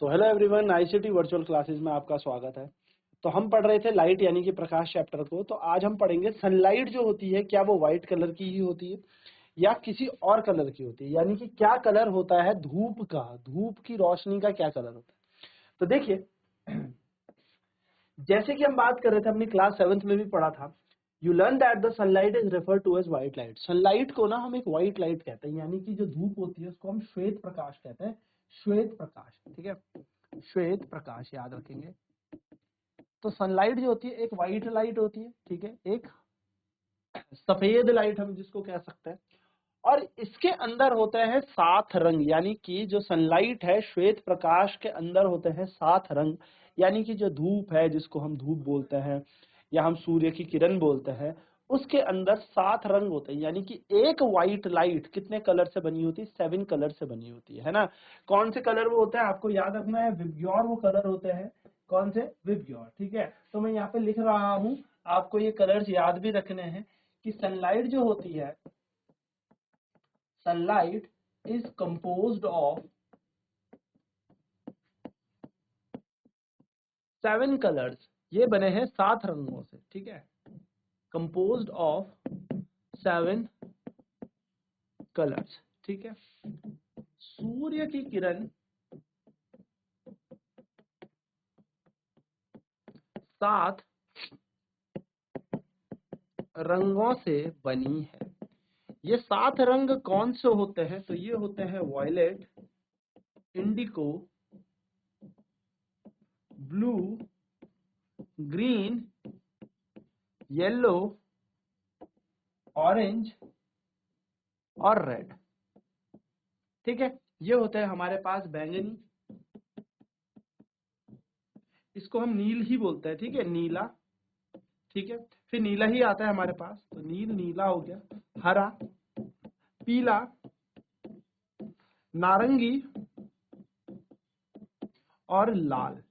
So hello everyone, ICT virtual classes में आपका स्वागत है। तो हम पढ़ रहे थे लाइट यानी कि प्रकाश चैप्टर को। तो आज हम पढ़ेंगे सनलाइट जो होती है क्या वो व्हाइट कलर की ही होती है या किसी और कलर की होती है, यानी कि क्या कलर होता है धूप का, धूप की रोशनी का क्या कलर होता है। तो देखिए, जैसे कि हम बात कर रहे थे अपनी क्लास 7th में भी पढ़ा था, you learn that the sunlight is refer to as white light. Sunlight को ना हम एक व्हाइट लाइट कहते हैं, यानी कि जो धूप होती है उसको हम श्वेत प्रकाश कहते हैं। श्वेत प्रकाश, ठीक है, श्वेत प्रकाश याद रखेंगे। तो सनलाइट जो होती है एक व्हाइट लाइट होती है, ठीक है, एक सफेद लाइट हम जिसको कह सकते हैं। और इसके अंदर होते हैं 7 रंग, यानी कि जो सनलाइट है श्वेत प्रकाश के अंदर होते हैं 7 रंग। यानी कि जो धूप है जिसको हम धूप बोलते हैं या हम सूर्य की किरण बोलते हैं, उसके अंदर 7 रंग होते हैं। यानी कि एक व्हाइट लाइट कितने कलर से बनी होती है? 7 कलर से बनी होती है ना। कौन से कलर वो होते हैं आपको याद रखना है, विबग्योर वो कलर होते हैं। कौन से? विबग्योर, ठीक है। तो मैं यहाँ पे लिख रहा हूं, आपको ये कलर्स याद भी रखने हैं कि सनलाइट जो होती है, sunlight is composed of 7 colors। ये बने हैं 7 रंगों से, ठीक है, composed of 7 colors, ठीक है। सूर्य की किरण 7 रंगों से बनी है। ये 7 रंग कौन से होते हैं? तो ये होते हैं वायलेट, इंडिको, ब्लू, ग्रीन, येलो, ऑरेंज और रेड, ठीक है। ये होता है हमारे पास बैंगनी, इसको हम नील ही बोलते हैं, ठीक है, नीला, ठीक है। फिर नीला ही आता है हमारे पास, तो नील नीला हो गया, हरा, पीला, नारंगी और लाल।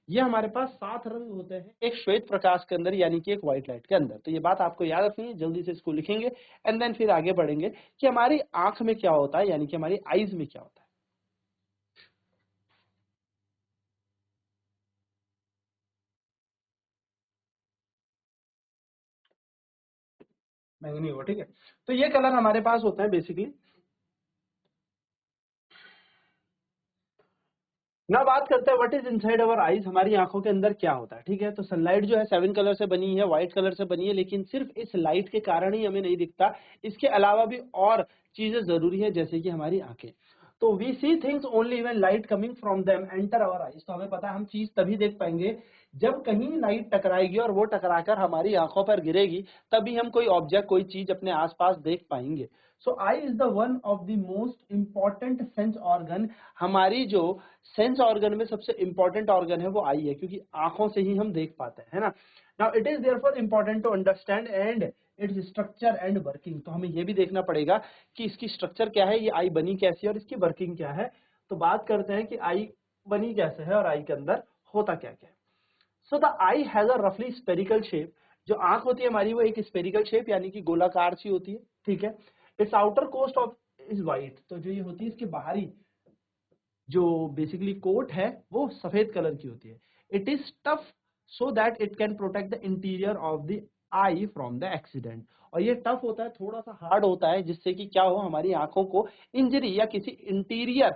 ये हमारे पास 7 रंग होते हैं एक श्वेत प्रकाश के अंदर, यानी कि एक व्हाइट लाइट के अंदर। तो ये बात आपको याद रखनी है, जल्दी से इसको लिखेंगे एंड देन फिर आगे बढ़ेंगे कि हमारी आंख में क्या होता है, यानी कि हमारी आईज में क्या होता है। बैंगनी हुआ, ठीक है। तो ये कलर हमारे पास होता है बेसिकली। ना बात करते हैं what is inside our eyes, हमारी आंखों के अंदर क्या होता है, ठीक है। तो सनलाइट जो है 7 कलर से बनी है, व्हाइट कलर से बनी है, लेकिन सिर्फ इस लाइट के कारण ही हमें नहीं दिखता, इसके अलावा भी और चीजें जरूरी है, जैसे कि हमारी आंखें। तो we see things only when light coming from them enter our eyes. तो हमें पता है हम चीज तभी देख पाएंगे जब कहीं लाइट टकराएगी और वो टकराकर हमारी आंखों पर गिरेगी, तभी हम कोई ऑब्जेक्ट, कोई चीज अपने आसपास देख पाएंगे। So eye is the one of the most important sense organ. हमारी जो सेंस ऑर्गन में सबसे इंपॉर्टेंट ऑर्गन है वो आई है, क्योंकि आंखों से ही हम देख पाते हैं, है ना। Now it is therefore important to understand and its structure and working. तो हमें ये भी देखना पड़ेगा कि इसकी स्ट्रक्चर क्या है, ये आई बनी कैसी है और इसकी वर्किंग क्या है। तो बात करते हैं कि आई बनी कैसे है और आई के अंदर होता क्या क्या है। So the I has a रफली स्पेरिकल शेप। जो आंख होती है हमारी वो एक स्पेरिकल शेप यानी कि गोलाकार सी होती है, ठीक है। Its outer coat of is white. तो जो ये होती है इसकी बाहरी जो बेसिकली कोट है वो सफेद कलर की होती है। It is tough so that it can protect the interior of the I from the accident. और ये टफ होता है, थोड़ा सा हार्ड होता है, जिससे कि क्या हो, हमारी आंखों को इंजरी या किसी इंटीरियर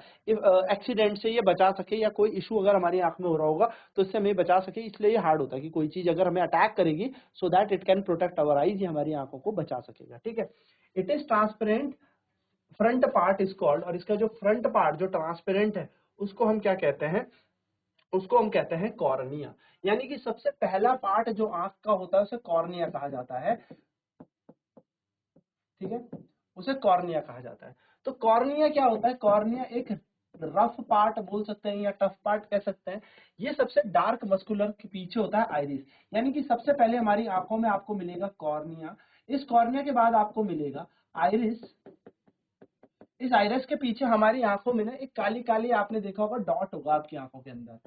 एक्सीडेंट से ये बचा सके, या कोई इशू अगर हमारी आंख में हो रहा होगा तो इससे हमें बचा सके। इसलिए ये हार्ड होता है कि कोई चीज अगर हमें अटैक करेगी so that it can protect our eyes, ये हमारी आंखों को बचा सकेगा, ठीक है। It is transparent front part is called. और इसका जो फ्रंट पार्ट जो ट्रांसपेरेंट है उसको हम क्या कहते हैं? उसको हम कहते हैं कॉर्निया। यानी कि सबसे पहला पार्ट जो आंख का होता है उसे कॉर्निया कहा जाता है, ठीक है, उसे कॉर्निया कहा जाता है। तो कॉर्निया क्या होता है? कॉर्निया एक रफ पार्ट बोल सकते हैं या टफ पार्ट कह सकते हैं। ये सबसे डार्क मस्कुलर के पीछे होता है आइरिस। यानी कि सबसे पहले हमारी आंखों में आपको मिलेगा कॉर्निया, इस कॉर्निया के बाद आपको मिलेगा आइरिस। इस आइरिस के पीछे हमारी आंखों में ना एक काली काली आपने देखा होगा डॉट होगा आपकी आंखों के अंदर,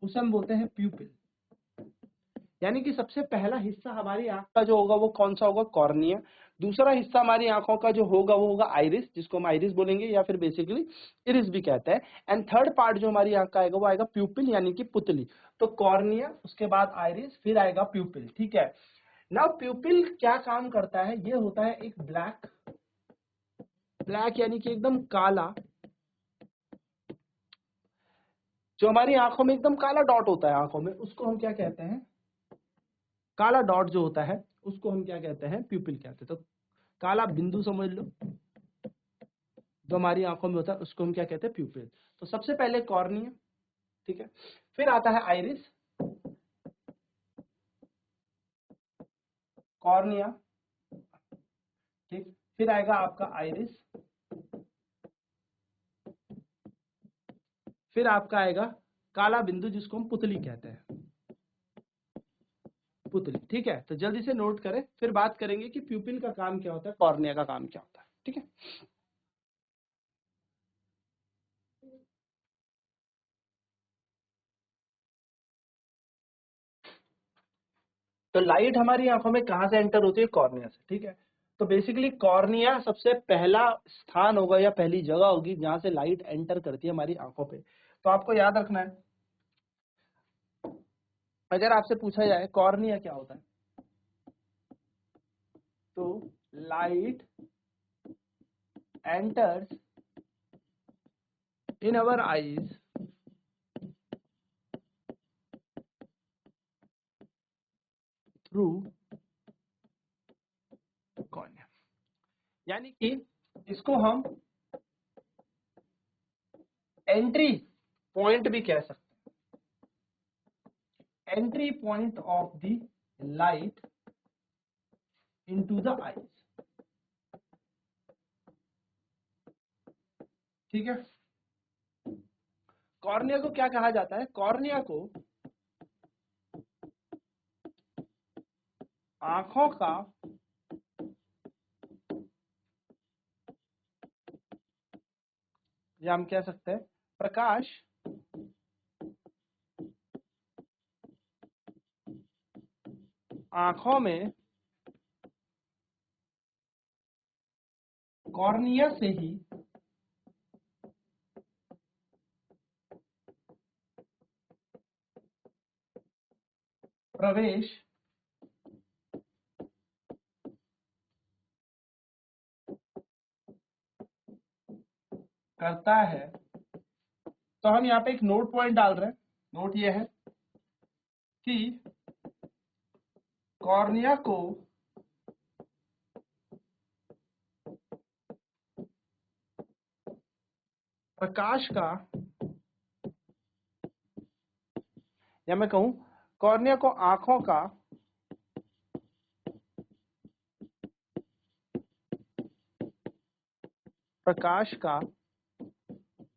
उसे हम बोलते हैं प्यूपिल। यानी कि सबसे पहला हिस्सा हमारी आंख का जो होगा वो कौन सा होगा? कॉर्निया। दूसरा हिस्सा हमारी आंखों का जो होगा वो होगा आइरिस, जिसको हम आइरिस बोलेंगे या फिर बेसिकली इरिस भी कहते हैं। एंड थर्ड पार्ट जो हमारी आंख का आएगा वो आएगा प्यूपिल यानी कि पुतली। तो कॉर्निया, उसके बाद आइरिस, फिर आएगा प्यूपिल। ठीक है, नाउ प्यूपिल क्या काम करता है, ये होता है एक ब्लैक, ब्लैक यानी कि एकदम काला, जो हमारी आंखों में एकदम काला डॉट होता है आंखों में, उसको हम क्या कहते हैं, काला डॉट जो होता है उसको हम क्या कहते हैं, प्यूपिल कहते हैं। तो काला बिंदु समझ लो जो हमारी आंखों में होता है उसको हम क्या कहते हैं, प्यूपिल। तो सबसे पहले कॉर्निया, ठीक है, फिर आता है आइरिस, कॉर्निया, ठीक, फिर आएगा आपका आइरिस, फिर आपका आएगा काला बिंदु जिसको हम पुतली कहते हैं, पुतली। ठीक है, तो जल्दी से नोट करें, फिर बात करेंगे कि प्यूपिल का काम क्या होता है, कॉर्निया का काम क्या होता है। ठीक है, तो लाइट हमारी आंखों में कहां से एंटर होती है, कॉर्निया से। ठीक है, तो बेसिकली कॉर्निया सबसे पहला स्थान होगा या पहली जगह होगी जहां से लाइट एंटर करती है हमारी आंखों पे। तो आपको याद रखना है, अगर आपसे पूछा जाए कॉर्निया क्या होता है, तो light enters in our eyes through cornea, यानी कि इसको हम एंट्री पॉइंट भी कह सकते हैं, entry point of the light into the eyes. ठीक है, कॉर्निया को क्या कहा जाता है, कॉर्निया को आंखों का या हम कह सकते हैं प्रकाश आंखों में कॉर्निया से ही प्रवेश करता है। तो हम यहाँ पे एक नोट पॉइंट डाल रहे हैं, नोट ये है कि कॉर्निया को प्रकाश का, या मैं कहूं कॉर्निया को आंखों का प्रकाश का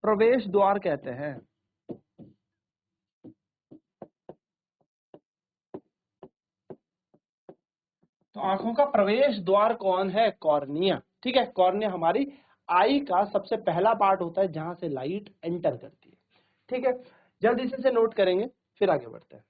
प्रवेश द्वार कहते हैं। तो आंखों का प्रवेश द्वार कौन है, कॉर्निया। ठीक है, कॉर्निया हमारी आई का सबसे पहला पार्ट होता है जहां से लाइट एंटर करती है। ठीक है, जल्दी से इसे नोट करेंगे फिर आगे बढ़ते हैं।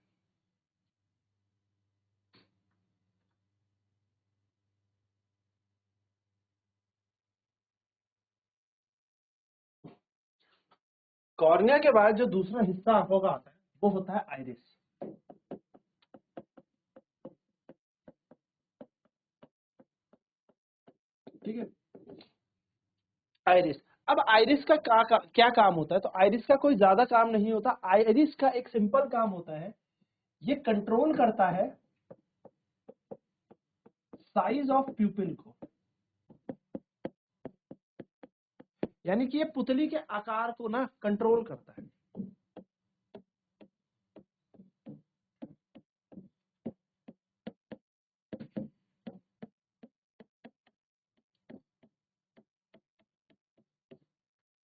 कॉर्निया के बाद जो दूसरा हिस्सा आंखों का आता है वो होता है आइरिस। ठीक है, आइरिस। अब आइरिस का क्या काम होता है, तो आइरिस का कोई ज्यादा काम नहीं होता, आइरिस का एक सिंपल काम होता है, ये कंट्रोल करता है साइज ऑफ प्यूपिल को, यानी कि ये पुतली के आकार को ना कंट्रोल करता है।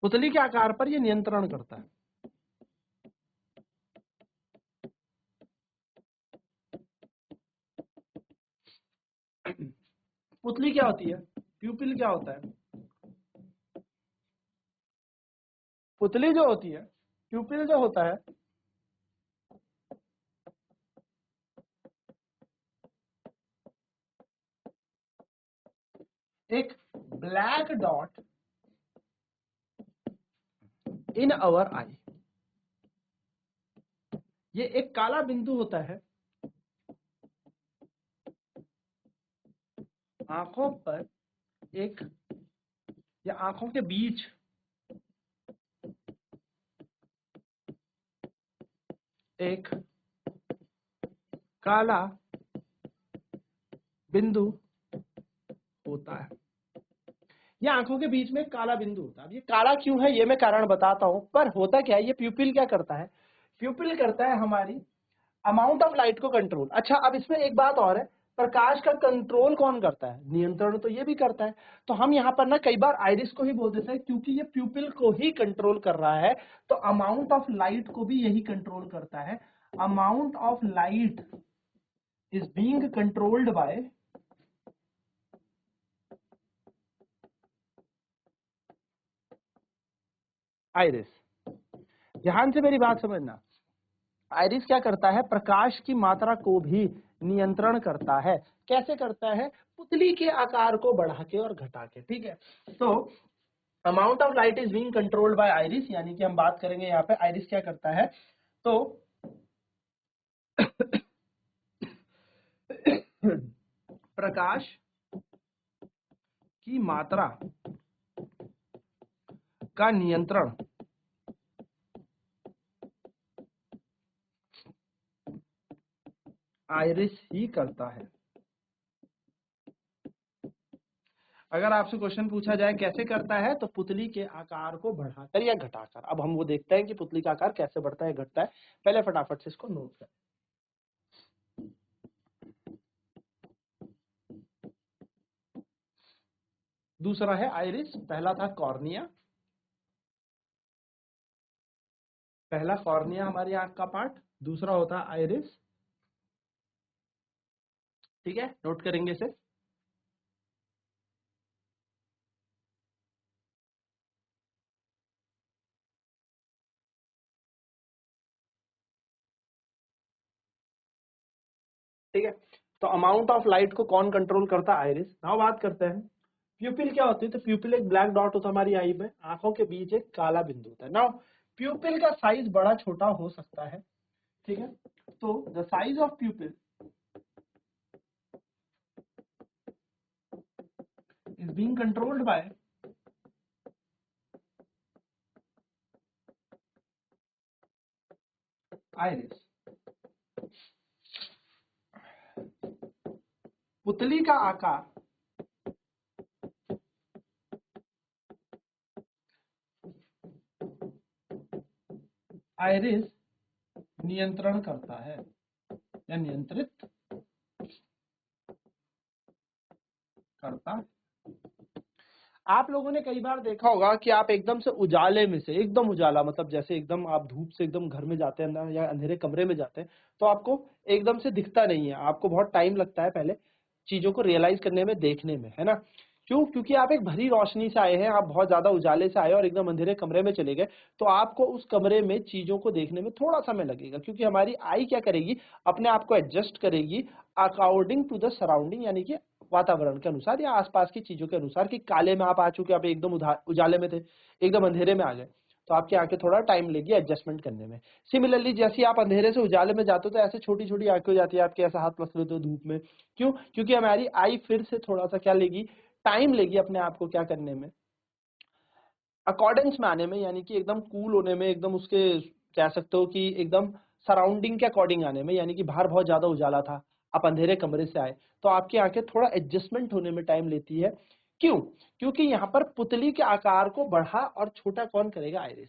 पुतली के आकार पर ये नियंत्रण करता है। पुतली क्या होती है, प्यूपिल क्या होता है, पुतली जो होती है, प्यूपिल जो होता है, एक ब्लैक डॉट इन आवर आई, ये एक काला बिंदु होता है आंखों पर, एक या आंखों के बीच एक काला बिंदु होता है। ये आंखों के बीच में काला बिंदु होता है। अब ये काला क्यों है ये मैं कारण बताता हूं, पर होता क्या है, ये प्यूपिल क्या करता है, प्यूपिल करता है हमारी अमाउंट ऑफ लाइट को कंट्रोल। अच्छा, अब इसमें एक बात और है, प्रकाश का कंट्रोल कौन करता है, नियंत्रण तो ये भी करता है। तो हम यहाँ पर ना कई बार आइरिस को ही बोल देते हैं, क्योंकि ये प्यूपिल को ही कंट्रोल कर रहा है, तो अमाउंट ऑफ लाइट को भी यही कंट्रोल करता है। Amount of light is being controlled by iris. ध्यान से मेरी बात समझना, आइरिस क्या करता है, प्रकाश की मात्रा को भी नियंत्रण करता है। कैसे करता है, पुतली के आकार को बढ़ा के और घटा के, ठीक है। तो amount of light is being controlled by iris, यानी कि हम बात करेंगे यहाँ पे आइरिस क्या करता है, तो प्रकाश की मात्रा का नियंत्रण आइरिस ही करता है। अगर आपसे क्वेश्चन पूछा जाए कैसे करता है, तो पुतली के आकार को बढ़ाकर या घटाकर। अब हम वो देखते हैं कि पुतली का आकार कैसे बढ़ता है घटता है, पहले फटाफट से इसको नोट करें। दूसरा है आइरिस, पहला था कॉर्निया, पहला कॉर्निया हमारी आंख का पार्ट, दूसरा होता है आइरिस, ठीक है, नोट करेंगे इसे। ठीक है, तो अमाउंट ऑफ लाइट को कौन कंट्रोल करता है, आइरिस। नाउ बात करते हैं प्यूपिल क्या होती है, तो प्यूपिल एक ब्लैक डॉट होता है हमारी आई में, आंखों के बीच एक काला बिंदु होता है। नाउ प्यूपिल का साइज बड़ा छोटा हो सकता है, ठीक है, तो the size of प्यूपिल is being controlled by iris। पुतली का आकार आइरिस नियंत्रण करता है या नियंत्रित करता है। आप लोगों ने कई बार देखा होगा कि आप एकदम से उजाले में से, एकदम उजाला मतलब जैसे एकदम आप धूप से एकदम घर में जाते हैं ना, या अंधेरे कमरे में जाते हैं, तो आपको एकदम से दिखता नहीं है, आपको बहुत टाइम लगता है पहले चीजों को रियलाइज करने में, देखने में, है ना। क्यों, क्योंकि आप एक भरी रोशनी से आए हैं, आप बहुत ज्यादा उजाले से आए और एकदम अंधेरे कमरे में चले गए, तो आपको उस कमरे में चीजों को देखने में थोड़ा समय लगेगा, क्योंकि हमारी आई क्या करेगी, अपने आप को एडजस्ट करेगी अकॉर्डिंग टू द सराउंडिंग, यानी कि वातावरण के अनुसार या आसपास की चीजों के अनुसार। कि काले में आप आ चुके, आप एकदम उजाले में थे, एकदम अंधेरे में आ गए, तो आपकी आंखें थोड़ा टाइम लेगी एडजस्टमेंट करने में। सिमिलरली जैसे आप अंधेरे से उजाले में जाते हो, तो ऐसे छोटी छोटी आंखें हो जाती है आपके, ऐसा हाथ पकड़ लेते हो धूप में। क्यों, क्योंकि हमारी आई फिर से थोड़ा सा क्या लेगी, टाइम लेगी अपने आप को क्या करने में, अकॉर्डेंस में आने में, यानी कि एकदम कूल होने में, एकदम उसके कह सकते हो कि एकदम सराउंडिंग के अकॉर्डिंग आने में। यानी कि बाहर बहुत ज्यादा उजाला था, आप अंधेरे कमरे से आए, तो आपकी आंखें थोड़ा एडजस्टमेंट होने में टाइम लेती है। क्यों, क्योंकि यहाँ पर पुतली के आकार को बढ़ा और छोटा कौन करेगा, आइरिस।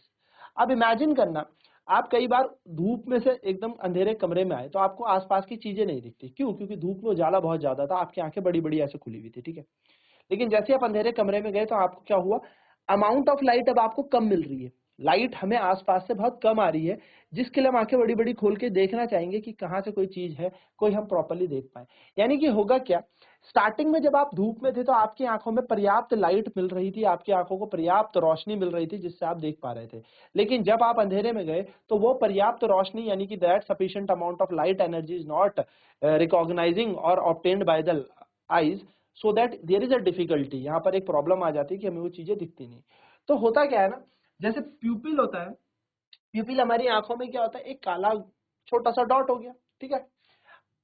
अब इमेजिन करना, आप कई बार धूप में से एकदम अंधेरे कमरे में आए, तो आपको आसपास की चीजें नहीं दिखती। क्यों, क्योंकि धूप में उजाला बहुत ज्यादा था, आपकी आंखें बड़ी बड़ी ऐसे खुली हुई थी, ठीक है। लेकिन जैसे आप अंधेरे कमरे में गए, तो आपको क्या हुआ, अमाउंट ऑफ लाइट अब आपको कम मिल रही है, लाइट हमें आसपास से बहुत कम आ रही है, जिसके लिए हम आंखें बड़ी बड़ी खोल के देखना चाहेंगे कि कहाँ से कोई चीज है, कोई हम प्रॉपर्ली देख पाए। यानी कि होगा क्या, स्टार्टिंग में जब आप धूप में थे, तो आपकी आंखों में पर्याप्त लाइट मिल रही थी, आपकी आंखों को पर्याप्त रोशनी मिल रही थी, जिससे आप देख पा रहे थे। लेकिन जब आप अंधेरे में गए, तो वो पर्याप्त रोशनी, यानी कि that sufficient amount of light energy is not recognizing और obtained by the eyes, so that there is a difficulty, यहाँ पर एक प्रॉब्लम आ जाती है कि हमें वो चीजें दिखती नहीं। तो होता क्या है ना, जैसे प्यूपिल होता है, प्यूपिल हमारी आंखों में क्या होता है, एक काला छोटा सा डॉट हो गया, ठीक है।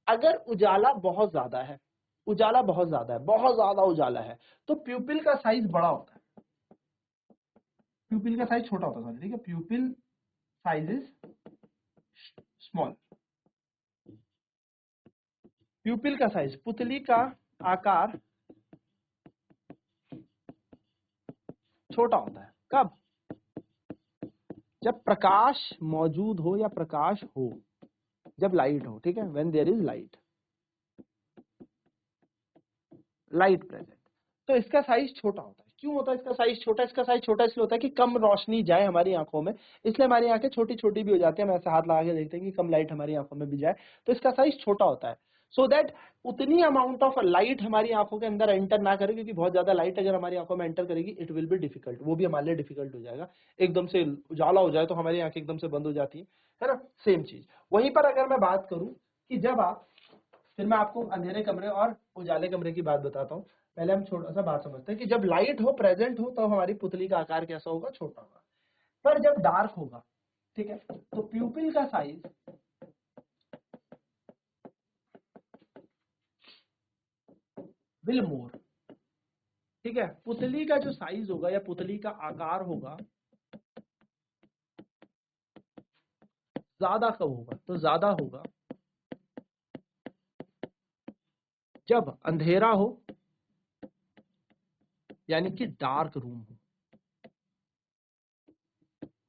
अगर उजाला बहुत ज्यादा है, उजाला बहुत ज्यादा है, बहुत ज्यादा उजाला है, तो प्यूपिल का साइज बड़ा होता है, प्यूपिल का साइज छोटा होता है, ठीक है, प्यूपिल साइज इज स्मॉल। प्यूपिल का साइज, पुतली का आकार छोटा होता है। कब? जब प्रकाश मौजूद हो या प्रकाश हो, जब लाइट हो, ठीक है, when there is light, light present, तो इसका साइज छोटा होता है। क्यों होता है इसका साइज छोटा? इसका साइज छोटा इसलिए होता है कि कम रोशनी जाए हमारी आंखों में, इसलिए हमारी आंखें छोटी छोटी भी हो जाती है। हम ऐसे हाथ लगा के देखते हैं कि कम लाइट हमारी आंखों में भी जाए, तो इसका साइज छोटा होता है, सो दैट उतनी अमाउंट ऑफ लाइट हमारी आंखों के अंदर एंटर ना करे, क्योंकि बहुत ज्यादा लाइट अगर हमारी आंखों में एंटर करेगी, इट विल बी डिफिकल्ट, वो भी हमारे लिए डिफिकल्ट हो जाएगा। एकदम से उजाला हो जाए तो हमारी आंखें एकदम से बंद हो जाती है ना, सेम चीज। वहीं पर अगर मैं बात करूं कि जब आप, फिर मैं आपको अंधेरे कमरे और उजाले कमरे की बात बताता हूँ। पहले हम छोटा सा बात समझते हैं कि जब लाइट हो, प्रेजेंट हो, तो हमारी पुतली का आकार कैसा होगा? छोटा होगा। पर जब डार्क होगा, ठीक है, तो प्यूपिल का साइज विल मोर, ठीक है, पुतली का जो साइज होगा या पुतली का आकार होगा, ज्यादा कब होगा? तो ज्यादा होगा जब अंधेरा हो, यानी कि डार्क रूम हो,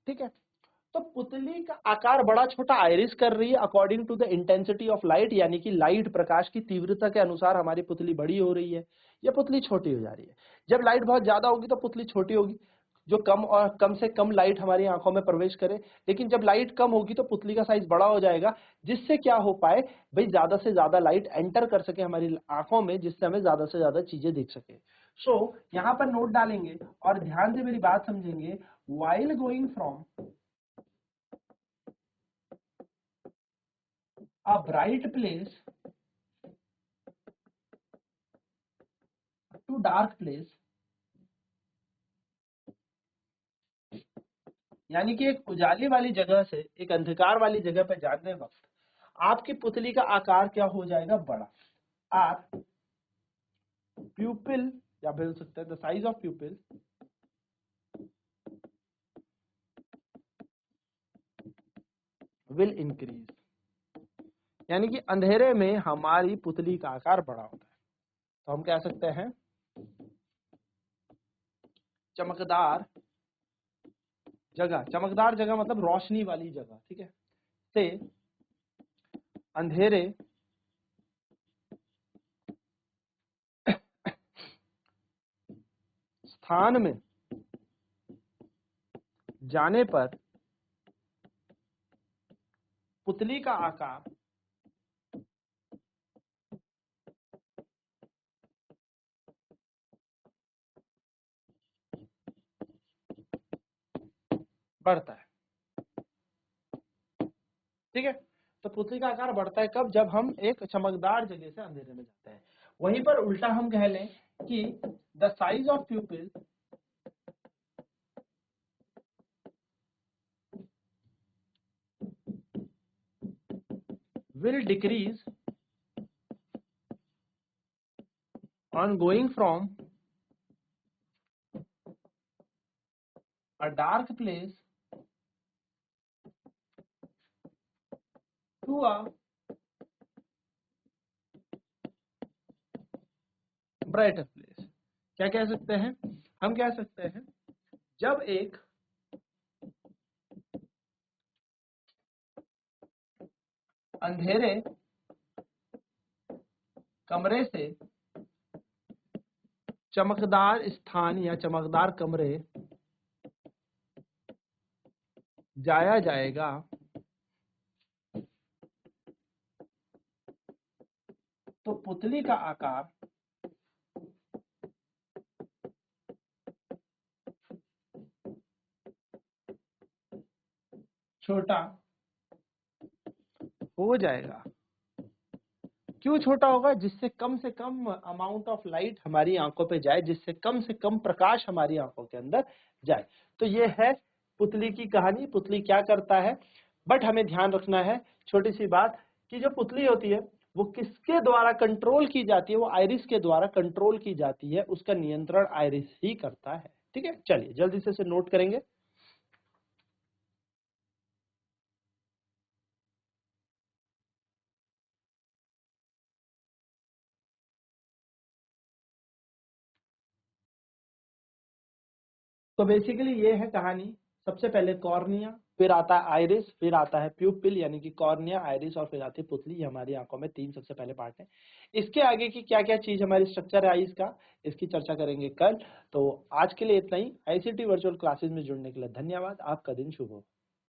ठीक है। तो पुतली का आकार बड़ा छोटा आयरिस कर रही है according to the intensity of light, यानी कि लाइट, प्रकाश की तीव्रता के अनुसार हमारी पुतली बड़ी हो रही है या पुतली छोटी हो जा रही है। जब लाइट बहुत ज्यादा होगी तो पुतली छोटी होगी, जो कम और कम से कम लाइट हमारी आंखों में प्रवेश करे। लेकिन जब लाइट कम होगी तो पुतली का साइज बड़ा हो जाएगा, जिससे क्या हो पाए भाई, ज्यादा से ज्यादा लाइट एंटर कर सके हमारी आंखों में, जिससे हमें ज्यादा से ज्यादा चीजें दिख सके। सो यहाँ पर नोट डालेंगे और ध्यान से मेरी बात समझेंगे। While going from a bright place to dark place, यानी कि एक उजाले वाली जगह से एक अंधकार वाली जगह पर जाने वक्त आपकी पुतली का आकार क्या हो जाएगा? बड़ा। आर प्यूपिल, या बोल सकते हैं the size of pupil will increase, यानी कि अंधेरे में हमारी पुतली का आकार बड़ा होता है। तो हम कह सकते हैं चमकदार जगह, चमकदार जगह मतलब रोशनी वाली जगह, ठीक है, से अंधेरे स्थान में जाने पर पुतली का आकार बढ़ता है, ठीक है। तो पुतली का आकार बढ़ता है कब? जब हम एक चमकदार जगह से अंधेरे में जाते हैं। वहीं पर उल्टा हम कह लें कि the size of pupil will decrease on going from a dark place to a brighter place. क्या कह सकते हैं? हम कह सकते हैं जब एक अंधेरे कमरे से चमकदार स्थान या चमकदार कमरे जाया जाएगा, तो पुतली का आकार छोटा हो जाएगा। क्यों छोटा होगा? जिससे कम से कम अमाउंट ऑफ लाइट हमारी आंखों पे जाए, जिससे कम से कम प्रकाश हमारी आंखों के अंदर जाए। तो ये है पुतली की कहानी। पुतली क्या करता है, बट हमें ध्यान रखना है छोटी सी बात कि जो पुतली होती है वो किसके द्वारा कंट्रोल की जाती है? वो आइरिस के द्वारा कंट्रोल की जाती है, उसका नियंत्रण आइरिस ही करता है। ठीक है, चलिए जल्दी से इसे नोट करेंगे। तो बेसिकली ये है कहानी। सबसे पहले कॉर्निया, फिर आता है आइरिस, फिर आता है प्यूपिल यानी कि कॉर्निया, आइरिस और फिर आती है पुतली। ये हमारी आंखों में तीन सबसे पहले पार्ट है। इसके आगे की क्या क्या चीज हमारी स्ट्रक्चर है आईज का, इसकी चर्चा करेंगे कल। तो आज के लिए इतना ही। आईसीटी वर्चुअल क्लासेस में जुड़ने के लिए धन्यवाद। आपका दिन शुभ हो।